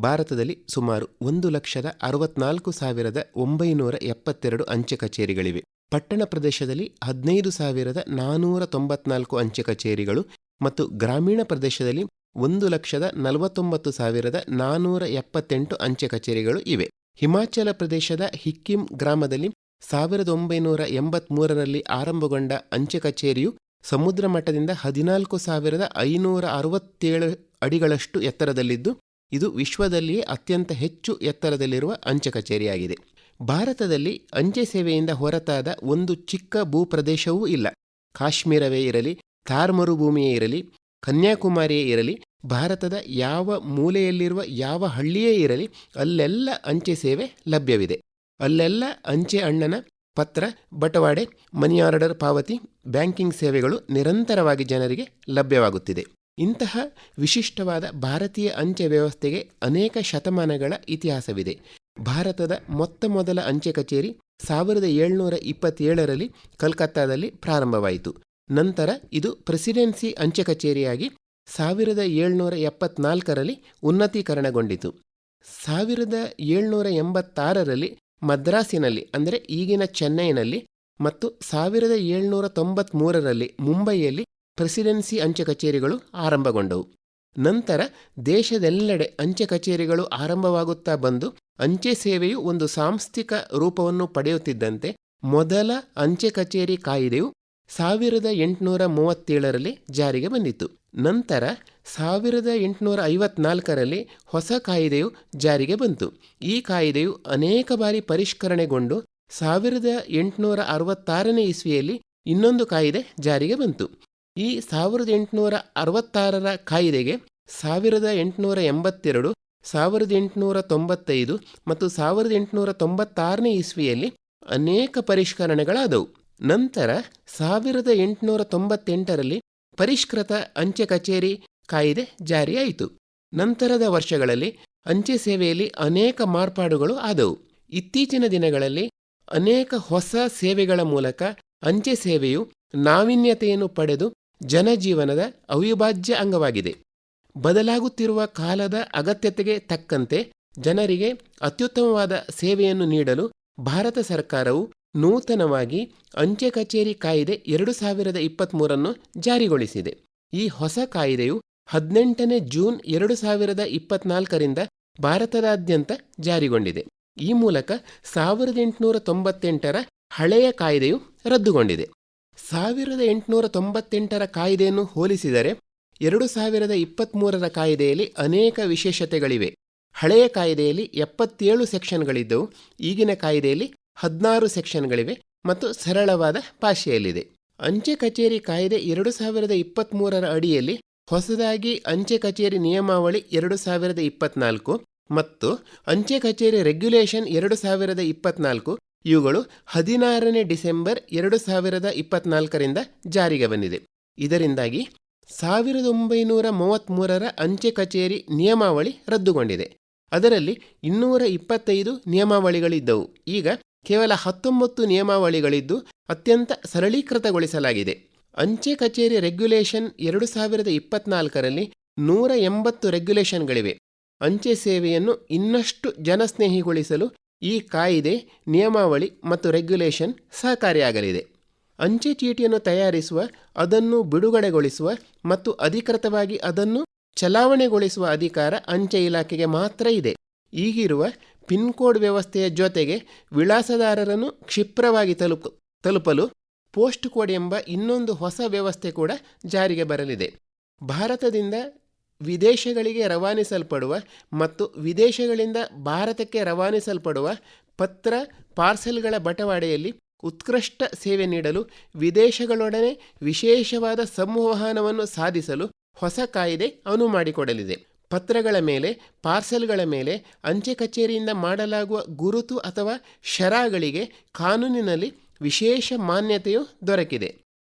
ಭಾರತದಲ್ಲಿ ಸುಮಾರು 1,64,972 ಅಂಚೆ ಕಚೇರಿಗಳಿವೆ. ಪಟ್ಟಣ ಪ್ರದೇಶದಲ್ಲಿ 15,494 ಅಂಚೆ ಕಚೇರಿಗಳು ಮತ್ತು ಗ್ರಾಮೀಣ ಪ್ರದೇಶದಲ್ಲಿ 1,49,478 ಅಂಚೆ ಕಚೇರಿಗಳು ಇವೆ. ಹಿಮಾಚಲ ಪ್ರದೇಶದ ಹಿಕ್ಕಿಂ ಗ್ರಾಮದಲ್ಲಿ 1983ರಲ್ಲಿ ಆರಂಭಗೊಂಡ ಅಂಚೆ ಕಚೇರಿಯು ಸಮುದ್ರ ಮಟ್ಟದಿಂದ 14,567 ಅಡಿಗಳಷ್ಟು ಎತ್ತರದಲ್ಲಿದ್ದು, ಇದು ವಿಶ್ವದಲ್ಲಿಯೇ ಅತ್ಯಂತ ಹೆಚ್ಚು ಎತ್ತರದಲ್ಲಿರುವ ಅಂಚೆ ಕಚೇರಿಯಾಗಿದೆ. ಭಾರತದಲ್ಲಿ ಅಂಚೆ ಸೇವೆಯಿಂದ ಹೊರತಾದ ಒಂದು ಚಿಕ್ಕ ಭೂಪ್ರದೇಶವೂ ಇಲ್ಲ. ಕಾಶ್ಮೀರವೇ ಇರಲಿ, ಥಾರ್ ಮರುಭೂಮಿಯೇ ಇರಲಿ, ಕನ್ಯಾಕುಮಾರಿಯೇ ಇರಲಿ, ಭಾರತದ ಯಾವ ಮೂಲೆಯಲ್ಲಿರುವ ಯಾವ ಹಳ್ಳಿಯೇ ಇರಲಿ, ಅಲ್ಲೆಲ್ಲ ಅಂಚೆ ಸೇವೆ ಲಭ್ಯವಿದೆ. ಅಲ್ಲೆಲ್ಲ ಅಂಚೆ ಅಣ್ಣನ ಪತ್ರ, ಬಟವಾಡೆ, ಮನಿ ಆರ್ಡರ್ ಪಾವತಿ, ಬ್ಯಾಂಕಿಂಗ್ ಸೇವೆಗಳು ನಿರಂತರವಾಗಿ ಜನರಿಗೆ ಲಭ್ಯವಾಗುತ್ತಿದೆ. ಇಂತಹ ವಿಶಿಷ್ಟವಾದ ಭಾರತೀಯ ಅಂಚೆ ವ್ಯವಸ್ಥೆಗೆ ಅನೇಕ ಶತಮಾನಗಳ ಇತಿಹಾಸವಿದೆ. ಭಾರತದ ಮೊದಲ ಅಂಚೆ ಕಚೇರಿ 1727ರಲ್ಲಿ ಕಲ್ಕತ್ತಾದಲ್ಲಿ ಪ್ರಾರಂಭವಾಯಿತು. ನಂತರ ಇದು ಪ್ರೆಸಿಡೆನ್ಸಿ ಅಂಚೆ ಕಚೇರಿಯಾಗಿ 1774ರಲ್ಲಿ ಉನ್ನತೀಕರಣಗೊಂಡಿತು. 1786ರಲ್ಲಿ ಮದ್ರಾಸಿನಲ್ಲಿ, ಅಂದರೆ ಈಗಿನ ಚೆನ್ನೈನಲ್ಲಿ, ಮತ್ತು 1793ರಲ್ಲಿ ಮುಂಬಯಿಯಲ್ಲಿ ಪ್ರೆಸಿಡೆನ್ಸಿ ಅಂಚೆ ಕಚೇರಿಗಳು ಆರಂಭಗೊಂಡವು. ನಂತರ ದೇಶದೆಲ್ಲೆಡೆ ಅಂಚೆ ಕಚೇರಿಗಳು ಆರಂಭವಾಗುತ್ತಾ ಬಂದು ಅಂಚೆ ಸೇವೆಯು ಒಂದು ಸಾಂಸ್ಥಿಕ ರೂಪವನ್ನು ಪಡೆಯುತ್ತಿದ್ದಂತೆ ಮೊದಲ ಅಂಚೆ ಕಚೇರಿ ಕಾಯಿದೆಯು 1837ರಲ್ಲಿ ಜಾರಿಗೆ ಬಂದಿತು. ನಂತರ 1854ರಲ್ಲಿ ಹೊಸ ಕಾಯಿದೆಯು ಜಾರಿಗೆ ಬಂತು. ಈ ಕಾಯಿದೆಯು ಅನೇಕ ಬಾರಿ ಪರಿಷ್ಕರಣೆಗೊಂಡು 1866ನೇ ಇಸ್ವಿಯಲ್ಲಿ ಇನ್ನೊಂದು ಕಾಯಿದೆ ಜಾರಿಗೆ ಬಂತು. ಈ 1866ರ ಕಾಯಿದೆಗೆ 1882, 1895 ಮತ್ತು 1896ನೇ ಇಸ್ವಿಯಲ್ಲಿ ಅನೇಕ ಪರಿಷ್ಕರಣೆಗಳಾದವು. ನಂತರ 1898ರಲ್ಲಿ ಪರಿಷ್ಕೃತ ಅಂಚೆ ಕಚೇರಿ ಕಾಯಿದೆ ಜಾರಿಯಾಯಿತು. ನಂತರದ ವರ್ಷಗಳಲ್ಲಿ ಅಂಚೆ ಸೇವೆಯಲ್ಲಿ ಅನೇಕ ಮಾರ್ಪಾಡುಗಳು ಆದವು. ಇತ್ತೀಚಿನ ದಿನಗಳಲ್ಲಿ ಅನೇಕ ಹೊಸ ಸೇವೆಗಳ ಮೂಲಕ ಅಂಚೆ ಸೇವೆಯು ನಾವೀನ್ಯತೆಯನ್ನು ಪಡೆದು ಜನಜೀವನದ ಅವಿಭಾಜ್ಯ ಅಂಗವಾಗಿದೆ. ಬದಲಾಗುತ್ತಿರುವ ಕಾಲದ ಅಗತ್ಯತೆಗೆ ತಕ್ಕಂತೆ ಜನರಿಗೆ ಅತ್ಯುತ್ತಮವಾದ ಸೇವೆಯನ್ನು ನೀಡಲು ಭಾರತ ಸರ್ಕಾರವು ನೂತನವಾಗಿ ಅಂಚೆ ಕಚೇರಿ ಕಾಯಿದೆ 2023 ಜಾರಿಗೊಳಿಸಿದೆ. ಈ ಹೊಸ ಕಾಯಿದೆಯು 18ನೇ ಜೂನ್ 2024ರಿಂದ ಭಾರತದಾದ್ಯಂತ ಜಾರಿಗೊಂಡಿದೆ. ಈ ಮೂಲಕ 1898ರ ಹಳೆಯ ಕಾಯ್ದೆಯು ರದ್ದುಗೊಂಡಿದೆ. 1898ರ ಕಾಯ್ದೆಯನ್ನು ಹೋಲಿಸಿದರೆ 2023ರ ಕಾಯ್ದೆಯಲ್ಲಿ ಅನೇಕ ವಿಶೇಷತೆಗಳಿವೆ. ಹಳೆಯ ಕಾಯ್ದೆಯಲ್ಲಿ 77 ಸೆಕ್ಷನ್ಗಳಿದ್ದವು. ಈಗಿನ ಕಾಯ್ದೆಯಲ್ಲಿ 16 ಸೆಕ್ಷನ್ಗಳಿವೆ ಮತ್ತು ಸರಳವಾದ ಭಾಷೆಯಲ್ಲಿದೆ. ಅಂಚೆ ಕಚೇರಿ ಕಾಯ್ದೆ 2023ರ ಅಡಿಯಲ್ಲಿ ಹೊಸದಾಗಿ ಅಂಚೆ ಕಚೇರಿ ನಿಯಮಾವಳಿ 2024 ಮತ್ತು ಅಂಚೆ ಕಚೇರಿ ರೆಗ್ಯುಲೇಷನ್ 2024 ಇವುಗಳು 16ನೇ ಡಿಸೆಂಬರ್ 2024ರಿಂದ ಜಾರಿಗೆ ಬಂದಿದೆ. ಇದರಿಂದಾಗಿ 1933ರ ಅಂಚೆ ಕಚೇರಿ ನಿಯಮಾವಳಿ ರದ್ದುಗೊಂಡಿದೆ. ಅದರಲ್ಲಿ 225 ನಿಯಮಾವಳಿಗಳಿದ್ದವು. ಈಗ ಕೇವಲ 19 ನಿಯಮಾವಳಿಗಳಿದ್ದು ಅತ್ಯಂತ ಸರಳೀಕೃತಗೊಳಿಸಲಾಗಿದೆ. ಅಂಚೆ ಕಚೇರಿ ರೆಗ್ಯುಲೇಷನ್ 2024ರಲ್ಲಿ 180 ರೆಗ್ಯುಲೇಷನ್ಗಳಿವೆ. ಅಂಚೆ ಸೇವೆಯನ್ನು ಇನ್ನಷ್ಟು ಜನಸ್ನೇಹಿಗೊಳಿಸಲು ಈ ಕಾಯಿದೆ, ನಿಯಮಾವಳಿ ಮತ್ತು ರೆಗ್ಯುಲೇಷನ್ ಸಹಕಾರಿಯಾಗಲಿದೆ. ಅಂಚೆ ಚೀಟಿಯನ್ನು ತಯಾರಿಸುವ, ಅದನ್ನು ಬಿಡುಗಡೆಗೊಳಿಸುವ ಮತ್ತು ಅಧಿಕೃತವಾಗಿ ಅದನ್ನು ಚಲಾವಣೆಗೊಳಿಸುವ ಅಧಿಕಾರ ಅಂಚೆ ಇಲಾಖೆಗೆ ಮಾತ್ರ ಇದೆ. ಈಗಿರುವ ಪಿನ್ಕೋಡ್ ವ್ಯವಸ್ಥೆಯ ಜೊತೆಗೆ ವಿಳಾಸದಾರರನ್ನು ಕ್ಷಿಪ್ರವಾಗಿ ತಲುಪಲು ಪೋಸ್ಟ್ ಕೋಡ್ ಎಂಬ ಇನ್ನೊಂದು ಹೊಸ ವ್ಯವಸ್ಥೆ ಕೂಡ ಜಾರಿಗೆ ಬರಲಿದೆ. ಭಾರತದಿಂದ ವಿದೇಶಗಳಿಗೆ ರವಾನಿಸಲ್ಪಡುವ ಮತ್ತು ವಿದೇಶಗಳಿಂದ ಭಾರತಕ್ಕೆ ರವಾನಿಸಲ್ಪಡುವ ಪತ್ರ, ಪಾರ್ಸೆಲ್ಗಳ ಬಟವಾಡೆಯಲ್ಲಿ ಉತ್ಕೃಷ್ಟ ಸೇವೆ ನೀಡಲು ವಿದೇಶಗಳೊಡನೆ ವಿಶೇಷವಾದ ಸಂವಹನವನ್ನು ಸಾಧಿಸಲು ಹೊಸ ಕಾಯ್ದೆ ಅನುವು ಮಾಡಿಕೊಡಲಿದೆ. ಪತ್ರಗಳ ಮೇಲೆ, ಪಾರ್ಸೆಲ್ಗಳ ಮೇಲೆ ಅಂಚೆ ಕಚೇರಿಯಿಂದ ಮಾಡಲಾಗುವ ಗುರುತು ಅಥವಾ ಶರಾಗಳಿಗೆ ಕಾನೂನಿನಲ್ಲಿ ವಿಶೇಷ ಮಾನ್ಯತೆಯು ದೊರಕಿದೆ.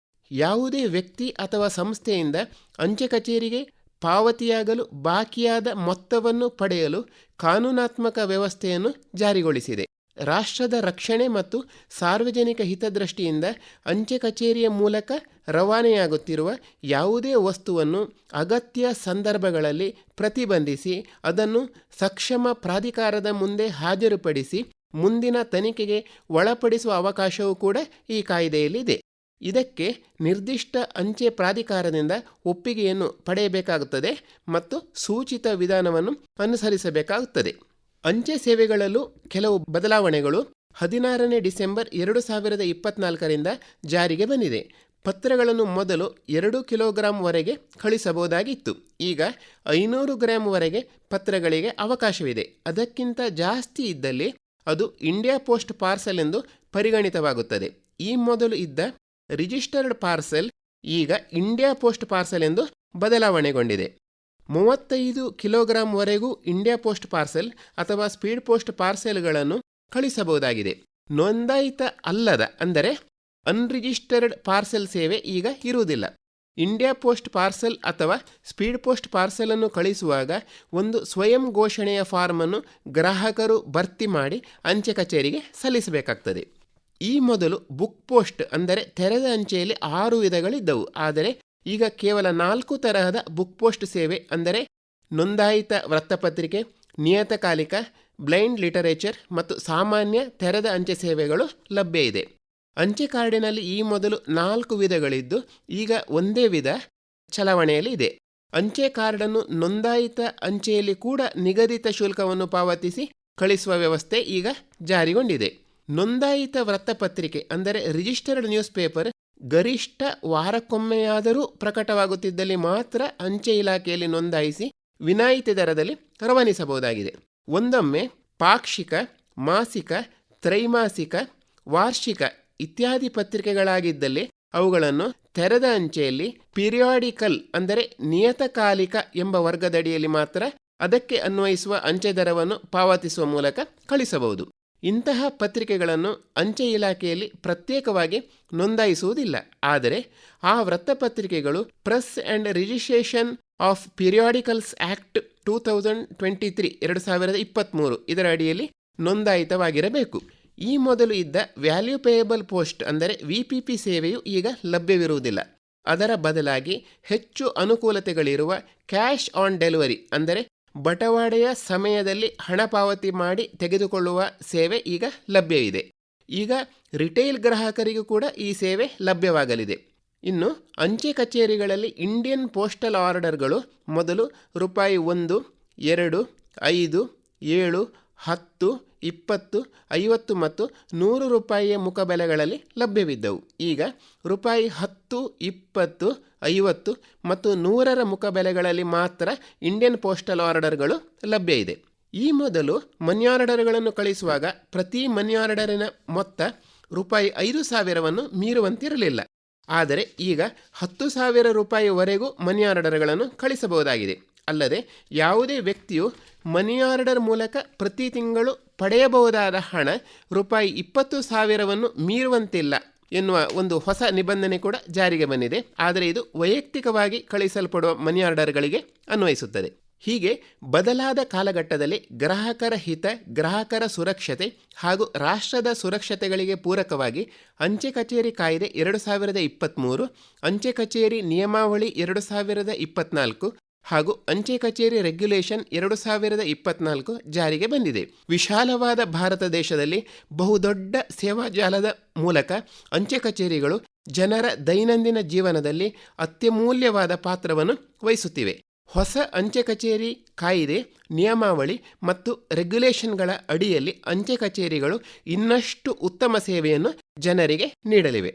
ಯಾವುದೇ ವ್ಯಕ್ತಿ ಅಥವಾ ಸಂಸ್ಥೆಯಿಂದ ಅಂಚೆ ಕಚೇರಿಗೆ ಪಾವತಿಯಾಗಲು ಬಾಕಿಯಾದ ಮೊತ್ತವನ್ನು ಪಡೆಯಲು ಕಾನೂನಾತ್ಮಕ ವ್ಯವಸ್ಥೆಯನ್ನು ಜಾರಿಗೊಳಿಸಿದೆ. ರಾಷ್ಟ್ರದ ರಕ್ಷಣೆ ಮತ್ತು ಸಾರ್ವಜನಿಕ ಹಿತದೃಷ್ಟಿಯಿಂದ ಅಂಚೆ ಕಚೇರಿಯ ಮೂಲಕ ರವಾನೆಯಾಗುತ್ತಿರುವ ಯಾವುದೇ ವಸ್ತುವನ್ನು ಅಗತ್ಯ ಸಂದರ್ಭಗಳಲ್ಲಿ ಪ್ರತಿಬಂಧಿಸಿ ಅದನ್ನು ಸಕ್ಷಮ ಪ್ರಾಧಿಕಾರದ ಮುಂದೆ ಹಾಜರುಪಡಿಸಿ ಮುಂದಿನ ತನಿಖೆಗೆ ಒಳಪಡಿಸುವ ಅವಕಾಶವೂ ಕೂಡ ಈ ಕಾಯ್ದೆಯಲ್ಲಿದೆ. ಇದಕ್ಕೆ ನಿರ್ದಿಷ್ಟ ಅಂಚೆ ಪ್ರಾಧಿಕಾರದಿಂದ ಒಪ್ಪಿಗೆಯನ್ನು ಪಡೆಯಬೇಕಾಗುತ್ತದೆ ಮತ್ತು ಸೂಚಿತ ವಿಧಾನವನ್ನು ಅನುಸರಿಸಬೇಕಾಗುತ್ತದೆ. ಅಂಚೆ ಸೇವೆಗಳಲ್ಲೂ ಕೆಲವು ಬದಲಾವಣೆಗಳು 16ನೇ ಡಿಸೆಂಬರ್ 2024ರಿಂದ ಜಾರಿಗೆ ಬಂದಿದೆ. ಪತ್ರಗಳನ್ನು ಮೊದಲು 2 ಕಿಲೋಗ್ರಾಂವರೆಗೆ ಕಳಿಸಬಹುದಾಗಿತ್ತು. ಈಗ 500 ಗ್ರಾಂವರೆಗೆ ಪತ್ರಗಳಿಗೆ ಅವಕಾಶವಿದೆ. ಅದಕ್ಕಿಂತ ಜಾಸ್ತಿ ಇದ್ದಲ್ಲಿ ಅದು ಇಂಡಿಯಾ ಪೋಸ್ಟ್ ಪಾರ್ಸೆಲ್ ಎಂದು ಪರಿಗಣಿತವಾಗುತ್ತದೆ. ಈ ಮೊದಲು ಇದ್ದ ರಿಜಿಸ್ಟರ್ಡ್ ಪಾರ್ಸೆಲ್ ಈಗ ಇಂಡಿಯಾ ಪೋಸ್ಟ್ ಪಾರ್ಸೆಲ್ ಎಂದು ಬದಲಾವಣೆಗೊಂಡಿದೆ. 35 ಕಿಲೋಗ್ರಾಂವರೆಗೂ ಇಂಡಿಯಾ ಪೋಸ್ಟ್ ಪಾರ್ಸೆಲ್ ಅಥವಾ ಸ್ಪೀಡ್ ಪೋಸ್ಟ್ ಪಾರ್ಸೆಲ್ಗಳನ್ನು ಕಳಿಸಬಹುದಾಗಿದೆ. ನೋಂದಾಯಿತ ಅಲ್ಲದ ಅಂದರೆ ಅನ್ರಿಜಿಸ್ಟರ್ಡ್ ಪಾರ್ಸೆಲ್ ಸೇವೆ ಈಗ ಇರುವುದಿಲ್ಲ. ಇಂಡಿಯಾ ಪೋಸ್ಟ್ ಪಾರ್ಸೆಲ್ ಅಥವಾ ಸ್ಪೀಡ್ ಪೋಸ್ಟ್ ಪಾರ್ಸೆಲ್ ಅನ್ನು ಕಳಿಸುವಾಗ ಒಂದು ಸ್ವಯಂ ಘೋಷಣೆಯ ಫಾರ್ಮ್ ಅನ್ನು ಗ್ರಾಹಕರು ಭರ್ತಿ ಮಾಡಿ ಅಂಚೆ ಕಚೇರಿಗೆ ಸಲ್ಲಿಸಬೇಕಾಗ್ತದೆ. ಈ ಮೊದಲು ಬುಕ್ ಪೋಸ್ಟ್ ಅಂದರೆ ತೆರೆದ ಅಂಚೆಯಲ್ಲಿ 6 ವಿಧಗಳಿದ್ದವು. ಆದರೆ ಈಗ ಕೇವಲ 4 ತರಹದ ಬುಕ್ ಪೋಸ್ಟ್ ಸೇವೆ ಅಂದರೆ ನೋಂದಾಯಿತ ವೃತ್ತಪತ್ರಿಕೆ, ನಿಯತಕಾಲಿಕ, ಬ್ಲೈಂಡ್ ಲಿಟರೇಚರ್ ಮತ್ತು ಸಾಮಾನ್ಯ ತೆರೆದ ಅಂಚೆ ಸೇವೆಗಳು ಲಭ್ಯ ಇದೆ. ಅಂಚೆ ಕಾರ್ಡಿನಲ್ಲಿ ಈ ಮೊದಲು 4 ವಿಧಗಳಿದ್ದು ಈಗ ಒಂದೇ ವಿಧ ಚಲಾವಣೆಯಲ್ಲಿ ಇದೆ. ಅಂಚೆ ಕಾರ್ಡನ್ನು ನೋಂದಾಯಿತ ಅಂಚೆಯಲ್ಲಿ ಕೂಡ ನಿಗದಿತ ಶುಲ್ಕವನ್ನು ಪಾವತಿಸಿ ಕಳಿಸುವ ವ್ಯವಸ್ಥೆ ಈಗ ಜಾರಿಗೊಂಡಿದೆ. ನೋಂದಾಯಿತ ವೃತ್ತಪತ್ರಿಕೆ ಅಂದರೆ ರಿಜಿಸ್ಟರ್ಡ್ ನ್ಯೂಸ್ ಪೇಪರ್ ಗರಿಷ್ಠ ವಾರಕ್ಕೊಮ್ಮೆಯಾದರೂ ಪ್ರಕಟವಾಗುತ್ತಿದ್ದಲ್ಲಿ ಮಾತ್ರ ಅಂಚೆ ಇಲಾಖೆಯಲ್ಲಿ ನೋಂದಾಯಿಸಿ ವಿನಾಯಿತಿ ದರದಲ್ಲಿ ರವಾನಿಸಬಹುದಾಗಿದೆ. ಒಂದೊಮ್ಮೆ ಪಾಕ್ಷಿಕ, ಮಾಸಿಕ, ತ್ರೈಮಾಸಿಕ, ವಾರ್ಷಿಕ ಇತ್ಯಾದಿ ಪತ್ರಿಕೆಗಳಾಗಿದ್ದಲ್ಲಿ ಅವುಗಳನ್ನು ತೆರೆದ ಅಂಚೆಯಲ್ಲಿ ಪಿರಿಯಾಡಿಕಲ್ ಅಂದರೆ ನಿಯತಕಾಲಿಕ ಎಂಬ ವರ್ಗದಡಿಯಲ್ಲಿ ಮಾತ್ರ ಅದಕ್ಕೆ ಅನ್ವಯಿಸುವ ಅಂಚೆ ದರವನ್ನು ಪಾವತಿಸುವ ಮೂಲಕ ಕಳಿಸಬಹುದು. ಇಂತಹ ಪತ್ರಿಕೆಗಳನ್ನು ಅಂಚೆ ಇಲಾಖೆಯಲ್ಲಿ ಪ್ರತ್ಯೇಕವಾಗಿ ನೋಂದಾಯಿಸುವುದಿಲ್ಲ. ಆದರೆ ಆ ವೃತ್ತಪತ್ರಿಕೆಗಳು press and registration of periodicals act 2023 2023 ಇದರ ಅಡಿಯಲ್ಲಿ ನೋಂದಾಯಿತವಾಗಿರಬೇಕು. ಈ ಮೊದಲು ಇದ್ದ ವ್ಯಾಲ್ಯೂ ಪೇಯಬಲ್ ಪೋಸ್ಟ್ ಅಂದರೆ VPP ಸೇವೆಯು ಈಗ ಲಭ್ಯವಿರುವುದಿಲ್ಲ. ಅದರ ಬದಲಾಗಿ ಹೆಚ್ಚು ಅನುಕೂಲತೆಗಳಿರುವ ಕ್ಯಾಶ್ ಆನ್ ಡೆಲಿವರಿ ಅಂದರೆ ಬಟವಾಡೆಯ ಸಮಯದಲ್ಲಿ ಹಣ ಪಾವತಿ ಮಾಡಿ ತೆಗೆದುಕೊಳ್ಳುವ ಸೇವೆ ಈಗ ಲಭ್ಯವಿದೆ. ಈಗ ರಿಟೇಲ್ ಗ್ರಾಹಕರಿಗೂ ಕೂಡ ಈ ಸೇವೆ ಲಭ್ಯವಾಗಲಿದೆ. ಇನ್ನು ಅಂಚೆ ಕಚೇರಿಗಳಲ್ಲಿ ಇಂಡಿಯನ್ ಪೋಸ್ಟಲ್ ಆರ್ಡರ್ಗಳು ಮೊದಲು ರೂಪಾಯಿ 1, 2, 5, 7, 10, 20, 50 ಮತ್ತು 100 ರೂಪಾಯಿಯ ಮುಖಬೆಲೆಗಳಲ್ಲಿ ಲಭ್ಯವಿದ್ದವು. ಈಗ ರೂಪಾಯಿ 10, 20, 50 ಮತ್ತು 100ರ ಮುಖಬೆಲೆಗಳಲ್ಲಿ ಮಾತ್ರ ಇಂಡಿಯನ್ ಪೋಸ್ಟಲ್ ಆರ್ಡರ್ಗಳು ಲಭ್ಯ ಇದೆ. ಈ ಮೊದಲು ಮನಿ ಆರ್ಡರ್ಗಳನ್ನು ಕಳಿಸುವಾಗ ಪ್ರತಿ ಮನಿ ಆರ್ಡರಿನ ಮೊತ್ತ ರೂಪಾಯಿ 5,000ವನ್ನು ಮೀರುವಂತಿರಲಿಲ್ಲ. ಆದರೆ ಈಗ 10,000 ರೂಪಾಯಿವರೆಗೂ ಮನಿ ಆರ್ಡರ್ಗಳನ್ನು ಕಳಿಸಬಹುದಾಗಿದೆ. ಅಲ್ಲದೆ ಯಾವುದೇ ವ್ಯಕ್ತಿಯು ಮನಿ ಆರ್ಡರ್ ಮೂಲಕ ಪ್ರತಿ ತಿಂಗಳು ಪಡೆಯಬಹುದಾದ ಹಣ ರೂಪಾಯಿ 20,000ವನ್ನು ಮೀರುವಂತಿಲ್ಲ ಎನ್ನುವ ಒಂದು ಹೊಸ ನಿಬಂಧನೆ ಕೂಡ ಜಾರಿಗೆ ಬಂದಿದೆ. ಆದರೆ ಇದು ವೈಯಕ್ತಿಕವಾಗಿ ಕಳಿಸಲ್ಪಡುವ ಮನಿ ಆರ್ಡರ್ಗಳಿಗೆ ಅನ್ವಯಿಸುತ್ತದೆ. ಹೀಗೆ ಬದಲಾದ ಕಾಲಘಟ್ಟದಲ್ಲಿ ಗ್ರಾಹಕರ ಹಿತ, ಗ್ರಾಹಕರ ಸುರಕ್ಷತೆ ಹಾಗೂ ರಾಷ್ಟ್ರದ ಸುರಕ್ಷತೆಗಳಿಗೆ ಪೂರಕವಾಗಿ ಅಂಚೆ ಕಚೇರಿ ಕಾಯ್ದೆ 2023, ಅಂಚೆ ಕಚೇರಿ ನಿಯಮಾವಳಿ 2024 ಹಾಗೂ ಅಂಚೆ ಕಚೇರಿ ರೆಗ್ಯುಲೇಷನ್ 2024 ಜಾರಿಗೆ ಬಂದಿದೆ. ವಿಶಾಲವಾದ ಭಾರತ ದೇಶದಲ್ಲಿ ಬಹುದೊಡ್ಡ ಸೇವಾ ಜಾಲದ ಮೂಲಕ ಅಂಚೆ ಕಚೇರಿಗಳು ಜನರ ದೈನಂದಿನ ಜೀವನದಲ್ಲಿ ಅತ್ಯಮೂಲ್ಯವಾದ ಪಾತ್ರವನ್ನು ವಹಿಸುತ್ತಿವೆ. ಹೊಸ ಅಂಚೆ ಕಚೇರಿ ಕಾಯ್ದೆ, ನಿಯಮಾವಳಿ ಮತ್ತು ರೆಗ್ಯುಲೇಷನ್ಗಳ ಅಡಿಯಲ್ಲಿ ಅಂಚೆ ಕಚೇರಿಗಳು ಇನ್ನಷ್ಟು ಉತ್ತಮ ಸೇವೆಯನ್ನು ಜನರಿಗೆ ನೀಡಲಿವೆ.